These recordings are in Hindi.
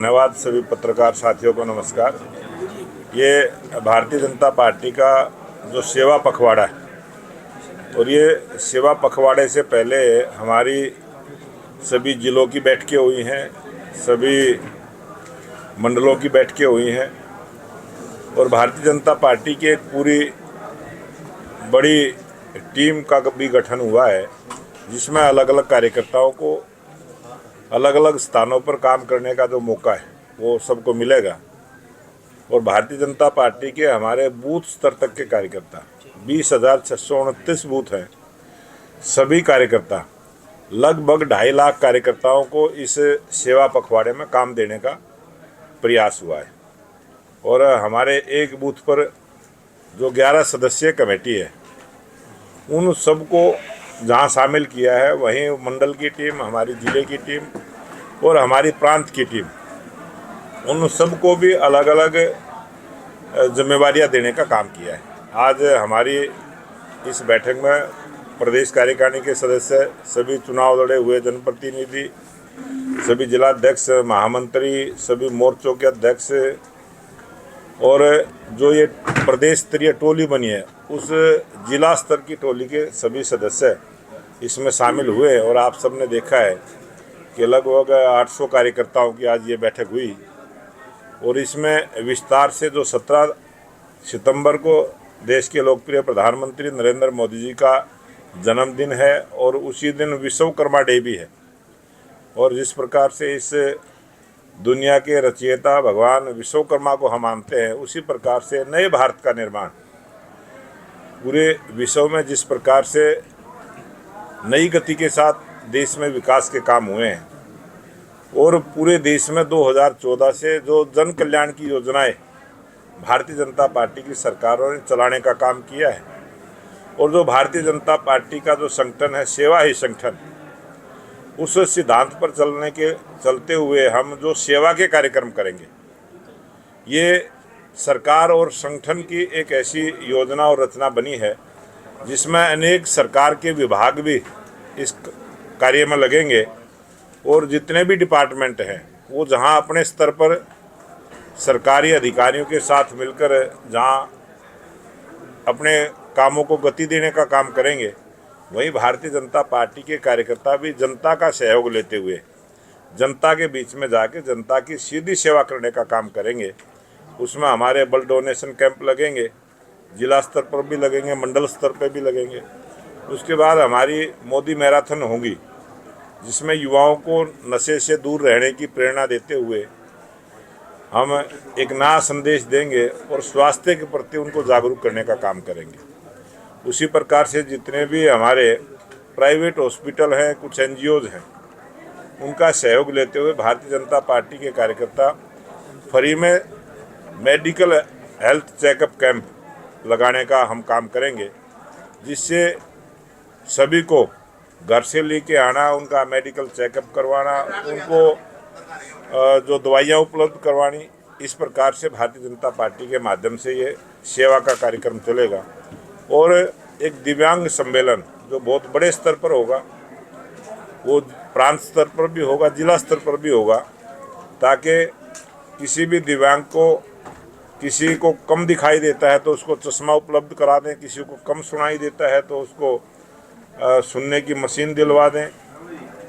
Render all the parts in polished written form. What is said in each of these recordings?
धन्यवाद। सभी पत्रकार साथियों को नमस्कार। ये भारतीय जनता पार्टी का जो सेवा पखवाड़ा है और ये सेवा पखवाड़े से पहले हमारी सभी जिलों की बैठकें हुई हैं, सभी मंडलों की बैठकें हुई हैं और भारतीय जनता पार्टी की एक पूरी बड़ी टीम का भी गठन हुआ है, जिसमें अलग अलग कार्यकर्ताओं को अलग अलग स्थानों पर काम करने का जो मौका है वो सबको मिलेगा। और भारतीय जनता पार्टी के हमारे बूथ स्तर तक के कार्यकर्ता 20,629 बूथ हैं। सभी कार्यकर्ता लगभग 2.5 लाख कार्यकर्ताओं को इस सेवा पखवाड़े में काम देने का प्रयास हुआ है। और हमारे एक बूथ पर जो 11 सदस्यीय कमेटी है उन सबको जहां शामिल किया है, वहीं मंडल की टीम, हमारी ज़िले की टीम और हमारी प्रांत की टीम, उन सबको भी अलग अलग जिम्मेवारियां देने का काम किया है। आज हमारी इस बैठक में प्रदेश कार्यकारिणी के सदस्य, सभी चुनाव लड़े हुए जनप्रतिनिधि, सभी जिलाध्यक्ष, महामंत्री, सभी मोर्चों के अध्यक्ष और जो ये प्रदेश स्तरीय टोली बनी है उस जिला स्तर की टोली के सभी सदस्य इसमें शामिल हुए। और आप सबने देखा है कि लगभग 800 कार्यकर्ताओं की आज ये बैठक हुई और इसमें विस्तार से जो 17 सितंबर को देश के लोकप्रिय प्रधानमंत्री नरेंद्र मोदी जी का जन्मदिन है और उसी दिन विश्वकर्मा डे भी है। और जिस प्रकार से इस दुनिया के रचयिता भगवान विश्वकर्मा को हम मानते हैं, उसी प्रकार से नए भारत का निर्माण पूरे विश्व में जिस प्रकार से नई गति के साथ देश में विकास के काम हुए हैं और पूरे देश में 2014 से जो जन कल्याण की योजनाएं भारतीय जनता पार्टी की सरकारों ने चलाने का काम किया है और जो भारतीय जनता पार्टी का जो संगठन है सेवा ही संगठन, उस सिद्धांत पर चलते हुए हम जो सेवा के कार्यक्रम करेंगे, ये सरकार और संगठन की एक ऐसी योजना और रचना बनी है जिसमें अनेक सरकार के विभाग भी इस कार्य में लगेंगे और जितने भी डिपार्टमेंट हैं वो जहां अपने स्तर पर सरकारी अधिकारियों के साथ मिलकर जहां अपने कामों को गति देने का काम करेंगे, वहीं भारतीय जनता पार्टी के कार्यकर्ता भी जनता का सहयोग लेते हुए जनता के बीच में जाके जनता की सीधी सेवा करने का काम करेंगे। उसमें हमारे ब्लड डोनेशन कैंप लगेंगे, जिला स्तर पर भी लगेंगे, मंडल स्तर पर भी लगेंगे। उसके बाद हमारी मोदी मैराथन होगी जिसमें युवाओं को नशे से दूर रहने की प्रेरणा देते हुए हम एक नया संदेश देंगे और स्वास्थ्य के प्रति उनको जागरूक करने का काम करेंगे। उसी प्रकार से जितने भी हमारे प्राइवेट हॉस्पिटल हैं, कुछ NGOs हैं, उनका सहयोग लेते हुए भारतीय जनता पार्टी के कार्यकर्ता फ्री में मेडिकल हेल्थ चेकअप कैंप लगाने का हम काम करेंगे, जिससे सभी को घर से लेके आना, उनका मेडिकल चेकअप करवाना, उनको जो दवाइयाँ उपलब्ध करवानी, इस प्रकार से भारतीय जनता पार्टी के माध्यम से ये सेवा का कार्यक्रम चलेगा। और एक दिव्यांग सम्मेलन जो बहुत बड़े स्तर पर होगा, वो प्रांत स्तर पर भी होगा, जिला स्तर पर भी होगा, ताकि किसी भी दिव्यांग को, किसी को कम दिखाई देता है तो उसको चश्मा उपलब्ध करा दें, किसी को कम सुनाई देता है तो उसको सुनने की मशीन दिलवा दें,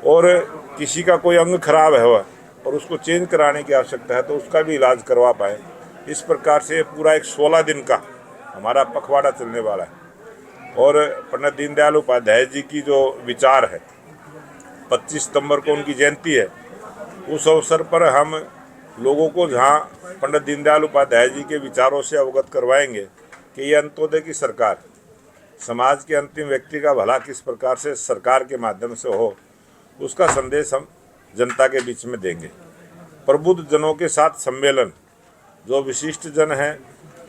और किसी का कोई अंग खराब है और उसको चेंज कराने की आवश्यकता है तो उसका भी इलाज करवा पाए। इस प्रकार से पूरा एक 16 दिन का हमारा पखवाड़ा चलने वाला है। और पंडित दीनदयाल उपाध्याय जी की जो विचार है, 25 सितंबर को उनकी जयंती है, उस अवसर पर हम लोगों को जहां पंडित दीनदयाल उपाध्याय जी के विचारों से अवगत करवाएंगे कि ये अंत्योदय की सरकार, समाज के अंतिम व्यक्ति का भला किस प्रकार से सरकार के माध्यम से हो, उसका संदेश हम जनता के बीच में देंगे। प्रबुद्ध जनों के साथ सम्मेलन, जो विशिष्ट जन हैं,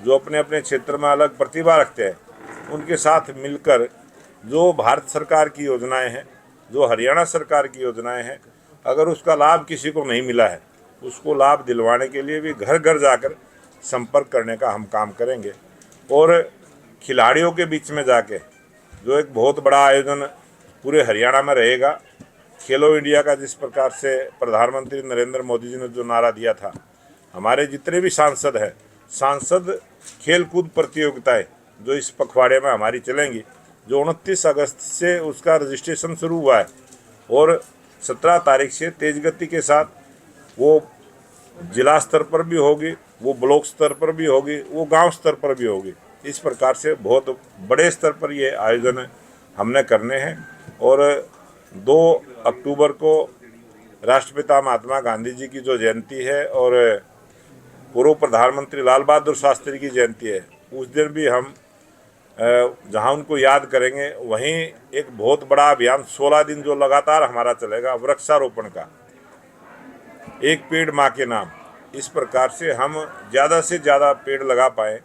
जो अपने अपने क्षेत्र में अलग प्रतिभा रखते हैं, उनके साथ मिलकर जो भारत सरकार की योजनाएं हैं, जो हरियाणा सरकार की योजनाएं हैं, अगर उसका लाभ किसी को नहीं मिला है उसको लाभ दिलवाने के लिए भी घर घर जाकर संपर्क करने का हम काम करेंगे। और खिलाड़ियों के बीच में जाके जो एक बहुत बड़ा आयोजन पूरे हरियाणा में रहेगा, खेलो इंडिया का जिस प्रकार से प्रधानमंत्री नरेंद्र मोदी जी ने जो नारा दिया था, हमारे जितने भी सांसद हैं, सांसद खेल कूद प्रतियोगिताएं जो इस पखवाड़े में हमारी चलेंगी, जो 29 अगस्त से उसका रजिस्ट्रेशन शुरू हुआ है और 17 तारीख से तेज गति के साथ वो जिला स्तर पर भी होगी, वो ब्लॉक स्तर पर भी होगी, वो गांव स्तर पर भी होगी। इस प्रकार से बहुत बड़े स्तर पर ये आयोजन हमने करने हैं। और 2 अक्टूबर को राष्ट्रपिता महात्मा गांधी जी की जो जयंती है और पूर्व प्रधानमंत्री लाल बहादुर शास्त्री की जयंती है, उस दिन भी हम जहां उनको याद करेंगे, वहीं एक बहुत बड़ा अभियान 16 दिन जो लगातार हमारा चलेगा, वृक्षारोपण का, एक पेड़ माँ के नाम। इस प्रकार से हम ज़्यादा से ज़्यादा पेड़ लगा पाएँ,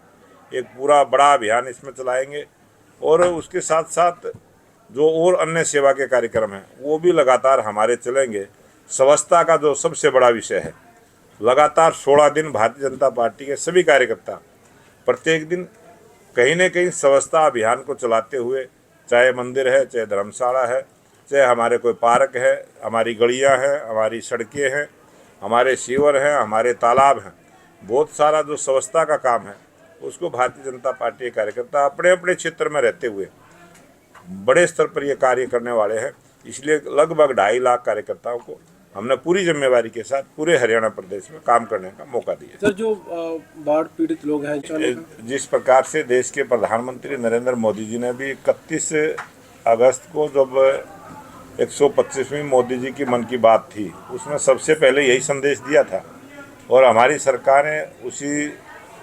एक पूरा बड़ा अभियान इसमें चलाएंगे। और उसके साथ साथ जो और अन्य सेवा के कार्यक्रम हैं वो भी लगातार हमारे चलेंगे। स्वच्छता का जो सबसे बड़ा विषय है, लगातार 16 दिन भारतीय जनता पार्टी के सभी कार्यकर्ता प्रत्येक दिन कहीं न कहीं स्वच्छता अभियान को चलाते हुए, चाहे मंदिर है, चाहे धर्मशाला है, चाहे हमारे कोई पार्क है, हमारी गलियां हैं, हमारी सड़कें हैं, हमारे सीवर हैं, हमारे तालाब हैं, बहुत सारा जो स्वच्छता का काम है उसको भारतीय जनता पार्टी के कार्यकर्ता अपने अपने क्षेत्र में रहते हुए बड़े स्तर पर ये कार्य करने वाले हैं। इसलिए लगभग 2.5 लाख कार्यकर्ताओं को हमने पूरी जिम्मेवारी के साथ पूरे हरियाणा प्रदेश में काम करने का मौका दिया। सर, जो बाढ़ पीड़ित लोग हैं, जिस प्रकार से देश के प्रधानमंत्री नरेंद्र मोदी जी ने भी 31 अगस्त को जब 125वीं मोदी जी की मन की बात थी, उसमें सबसे पहले यही संदेश दिया था और हमारी सरकारें उसी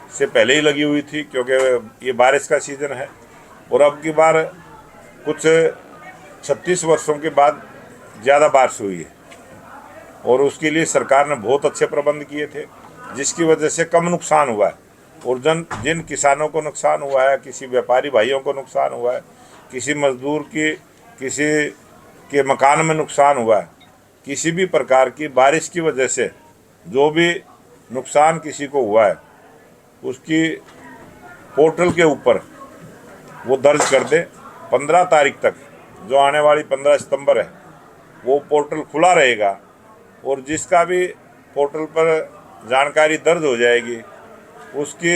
से पहले ही लगी हुई थी, क्योंकि ये बारिश का सीज़न है और अब की बार कुछ 36 वर्षों के बाद ज़्यादा बारिश हुई है और उसके लिए सरकार ने बहुत अच्छे प्रबंध किए थे, जिसकी वजह से कम नुकसान हुआ है। और जिन किसानों को नुकसान हुआ है, किसी व्यापारी भाइयों को नुकसान हुआ है, किसी मजदूर की किसी के मकान में नुकसान हुआ है, किसी भी प्रकार की बारिश की वजह से जो भी नुकसान किसी को हुआ है, उसकी पोर्टल के ऊपर वो दर्ज कर दे। 15 तारीख तक, जो आने वाली 15 सितंबर है, वो पोर्टल खुला रहेगा और जिसका भी पोर्टल पर जानकारी दर्ज हो जाएगी, उसकी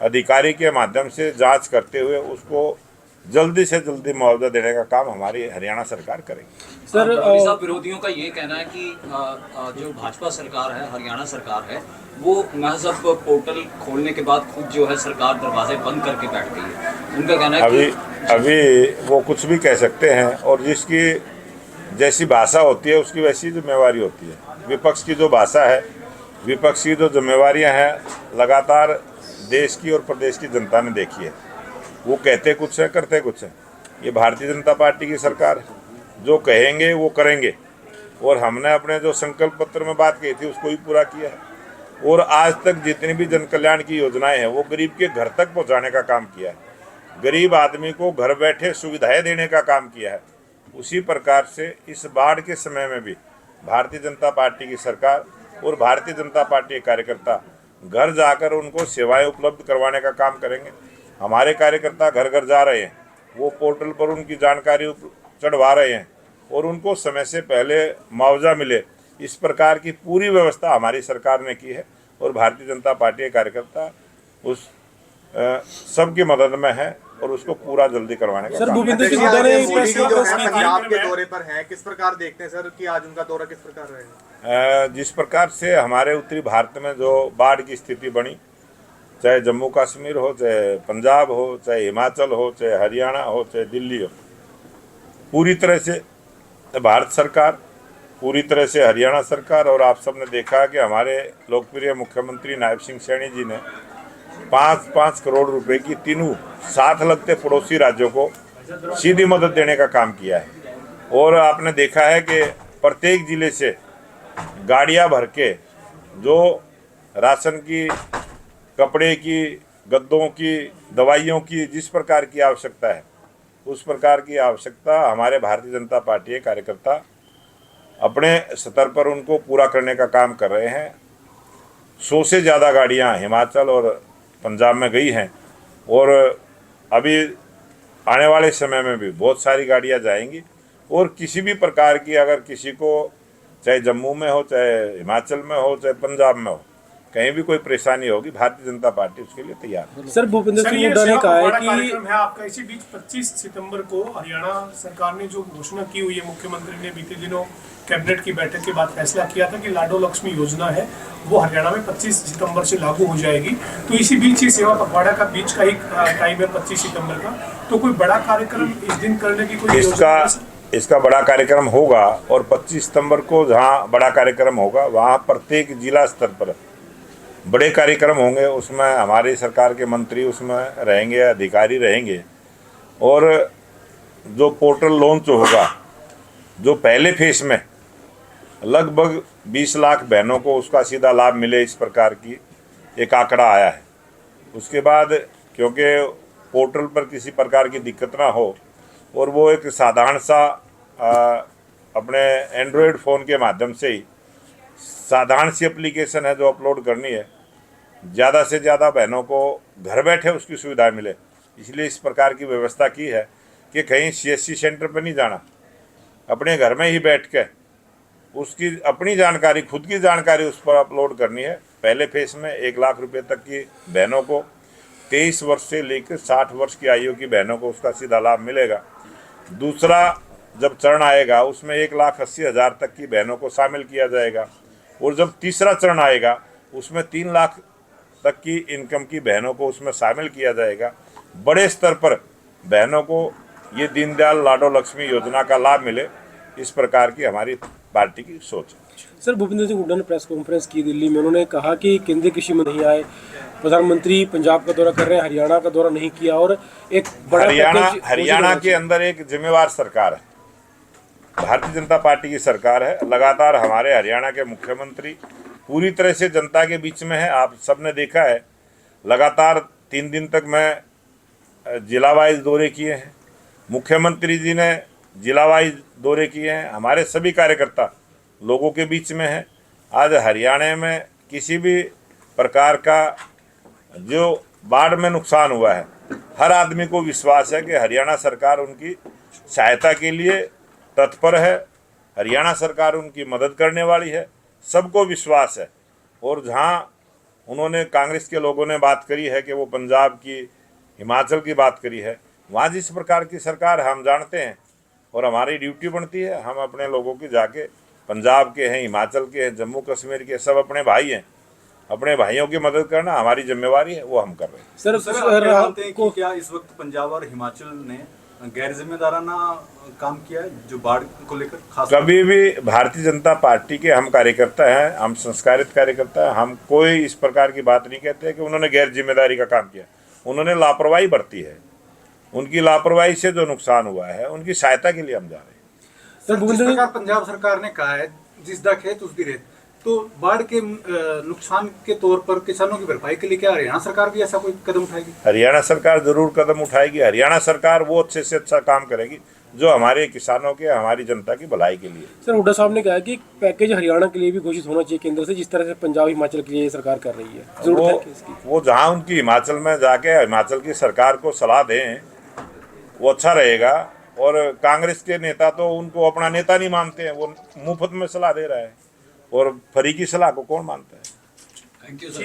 अधिकारी के माध्यम से जांच करते हुए उसको जल्दी से जल्दी मुआवजा देने का काम हमारी हरियाणा सरकार करेगी। सर, साहब, विरोधियों का ये कहना है कि जो भाजपा सरकार है, हरियाणा सरकार है, वो महज अब पोर्टल खोलने के बाद खुद जो है सरकार दरवाजे बंद करके बैठ गई है। उनका कहना है अभी वो कुछ भी कह सकते हैं और जिसकी जैसी भाषा होती है उसकी वैसी जिम्मेवारी होती है। विपक्ष की जो भाषा है, विपक्ष की जो जिम्मेवारियां हैं, लगातार देश की और प्रदेश की जनता ने देखी है। वो कहते कुछ है, करते कुछ है। ये भारतीय जनता पार्टी की सरकार है, जो कहेंगे वो करेंगे और हमने अपने जो संकल्प पत्र में बात कही थी उसको भी पूरा किया है। और आज तक जितनी भी जन कल्याण की योजनाएं हैं वो गरीब के घर तक पहुंचाने का काम किया है, गरीब आदमी को घर बैठे सुविधाएं देने का काम किया है। उसी प्रकार से इस बाढ़ के समय में भी भारतीय जनता पार्टी की सरकार और भारतीय जनता पार्टी के कार्यकर्ता घर जाकर उनको सेवाएं उपलब्ध करवाने का काम करेंगे। हमारे कार्यकर्ता घर घर जा रहे हैं, वो पोर्टल पर उनकी जानकारी चढ़वा रहे हैं और उनको समय से पहले मुआवजा मिले, इस प्रकार की पूरी व्यवस्था हमारी सरकार ने की है और भारतीय जनता पार्टी के कार्यकर्ता उस सबकी मदद में है और उसको पूरा जल्दी करवाने का काम। भूपेंद्र सिंह हुड्डा ने पंजाब के दौरे पर हैं, किस प्रकार देखते हैं सर कि आज उनका दौरा किस प्रकार रहेगा? जिस प्रकार से हमारे उत्तरी भारत में जो बाढ़ की स्थिति बनी, चाहे जम्मू कश्मीर हो, चाहे पंजाब हो, चाहे हिमाचल हो, चाहे हरियाणा हो, चाहे दिल्ली हो, पूरी तरह से भारत सरकार, पूरी तरह से हरियाणा सरकार और आप सबने देखा कि हमारे लोकप्रिय मुख्यमंत्री नायब सिंह सैनी जी ने 5-5 करोड़ रुपए की तीनों साथ लगते पड़ोसी राज्यों को सीधी मदद देने का काम किया है। और आपने देखा है कि प्रत्येक जिले से गाड़ियां भर के जो राशन की, कपड़े की, गद्दों की, दवाइयों की जिस प्रकार की आवश्यकता है, उस प्रकार की आवश्यकता हमारे भारतीय जनता पार्टी के कार्यकर्ता अपने स्तर पर उनको पूरा करने का काम कर रहे हैं। 100 से ज़्यादा गाड़ियां हिमाचल और पंजाब में गई हैं और अभी आने वाले समय में भी बहुत सारी गाड़ियां जाएंगी और किसी भी प्रकार की अगर किसी को चाहे जम्मू में हो, चाहे हिमाचल में हो, चाहे पंजाब में हो, कहीं भी कोई परेशानी होगी, भारतीय जनता पार्टी उसके लिए तैयार है। सर भूपेंद्र सर, सिंह ये हुड्डा ने सेवा कहा है पखवाड़ा कि कार्यक्रम है आपका। इसी बीच 25 सितंबर को हरियाणा सरकार ने जो घोषणा की हुई है, मुख्यमंत्री ने बीते दिनों कैबिनेट की बैठक के बाद फैसला किया था कि लाडो लक्ष्मी योजना है वो हरियाणा में 25 सितंबर से लागू हो जाएगी। तो इसी बीच ये सेवा पखवाड़ा का बीच का ही टाइम है 25 सितंबर का, तो कोई बड़ा कार्यक्रम इस दिन करने की कोई योजना है? इसका बड़ा कार्यक्रम होगा और 25 सितंबर को जहाँ बड़ा कार्यक्रम होगा वहाँ प्रत्येक जिला स्तर पर बड़े कार्यक्रम होंगे। उसमें हमारी सरकार के मंत्री उसमें रहेंगे, अधिकारी रहेंगे। और जो पोर्टल लॉन्च होगा, जो पहले फेज में लगभग 20 लाख बहनों को उसका सीधा लाभ मिले, इस प्रकार की एक आंकड़ा आया है। उसके बाद क्योंकि पोर्टल पर किसी प्रकार की दिक्कत ना हो और वो एक साधारण सा अपने एंड्रॉयड फ़ोन के माध्यम से ही साधारण सी एप्लीकेशन है जो अपलोड करनी है, ज़्यादा से ज़्यादा बहनों को घर बैठे उसकी सुविधा मिले, इसलिए इस प्रकार की व्यवस्था की है कि कहीं CSC सेंटर पर नहीं जाना, अपने घर में ही बैठ के उसकी अपनी जानकारी, खुद की जानकारी उस पर अपलोड करनी है। पहले फेज में 1 लाख रुपए तक की बहनों को, 23 वर्ष से लेकर 60 वर्ष की आयु की बहनों को उसका सीधा लाभ मिलेगा। दूसरा जब चरण आएगा उसमें 1,80,000 तक की बहनों को शामिल किया जाएगा। और जब तीसरा चरण आएगा उसमें 3 लाख तक की इनकम की बहनों को उसमें शामिल किया जाएगा। बड़े स्तर पर बहनों को ये दीनदयाल लाडो लक्ष्मी योजना का लाभ मिले, इस प्रकार की हमारी पार्टी की सोच है। सर भूपेंद्र सिंह हुड्डा ने प्रेस कॉन्फ्रेंस की दिल्ली में, उन्होंने कहा कि केंद्रीय कृषि मंत्री नहीं आए, प्रधानमंत्री पंजाब का दौरा कर रहे हैं, हरियाणा का दौरा नहीं किया और एक बड़ा हरियाणा के अंदर एक जिम्मेवार सरकार है, भारतीय जनता पार्टी की सरकार है। लगातार हमारे हरियाणा के मुख्यमंत्री पूरी तरह से जनता के बीच में है। आप सबने देखा है, लगातार 3 दिन तक मैं जिला वाइज दौरे किए हैं, मुख्यमंत्री जी ने जिला वाइज दौरे किए हैं। हमारे सभी कार्यकर्ता लोगों के बीच में है। आज हरियाणा में किसी भी प्रकार का जो बाढ़ में नुकसान हुआ है, हर आदमी को विश्वास है कि हरियाणा सरकार उनकी सहायता के लिए तत्पर है, हरियाणा सरकार उनकी मदद करने वाली है, सबको विश्वास है। और जहाँ उन्होंने कांग्रेस के लोगों ने बात करी है कि वो पंजाब की, हिमाचल की बात करी है, वहाँ जिस प्रकार की सरकार हम जानते हैं और हमारी ड्यूटी बनती है, हम अपने लोगों की जाके, पंजाब के हैं, हिमाचल के हैं, जम्मू कश्मीर के, सब अपने भाई हैं, अपने भाइयों की मदद करना हमारी जिम्मेवारी है, वो हम कर रहे हैं। सर जानते हैं कि क्या इस वक्त पंजाब और हिमाचल ने गैर जिम्मेदाराना काम किया है जो बाढ़ को लेकर? खास कभी भी भारतीय जनता पार्टी के हम कार्यकर्ता हैं, हम संस्कारित कार्यकर्ता हैं, हम कोई इस प्रकार की बात नहीं कहते कि उन्होंने गैर जिम्मेदारी का काम किया। उन्होंने लापरवाही बरती है, उनकी लापरवाही से जो नुकसान हुआ है उनकी सहायता के लिए हम जा रहे हैं। सर, जिस प्रकार पंजाब सरकार ने कहा है जिस दा खेत उस दी रेत, तो बाढ़ के नुकसान के तौर पर किसानों की भरपाई के लिए क्या हरियाणा सरकार भी ऐसा कोई कदम उठाएगी? हरियाणा सरकार जरूर कदम उठाएगी। हरियाणा सरकार वो अच्छे से अच्छा काम करेगी जो हमारे किसानों के, हमारी जनता की भलाई के लिए। सर हुड्डा साहब ने कहा कि एक पैकेज हरियाणा के लिए भी घोषित होना चाहिए केंद्र से, जिस तरह से पंजाब हिमाचल के लिए सरकार कर रही है। जरूरत है इसकी। वो जहाँ उनकी हिमाचल में जाके हिमाचल की सरकार को सलाह दें वो अच्छा रहेगा। और कांग्रेस के नेता तो उनको अपना नेता नहीं मानते हैं, वो मुफ्त में सलाह दे रहा है और फ्री की सलाह को कौन मानता है। Thank you sir.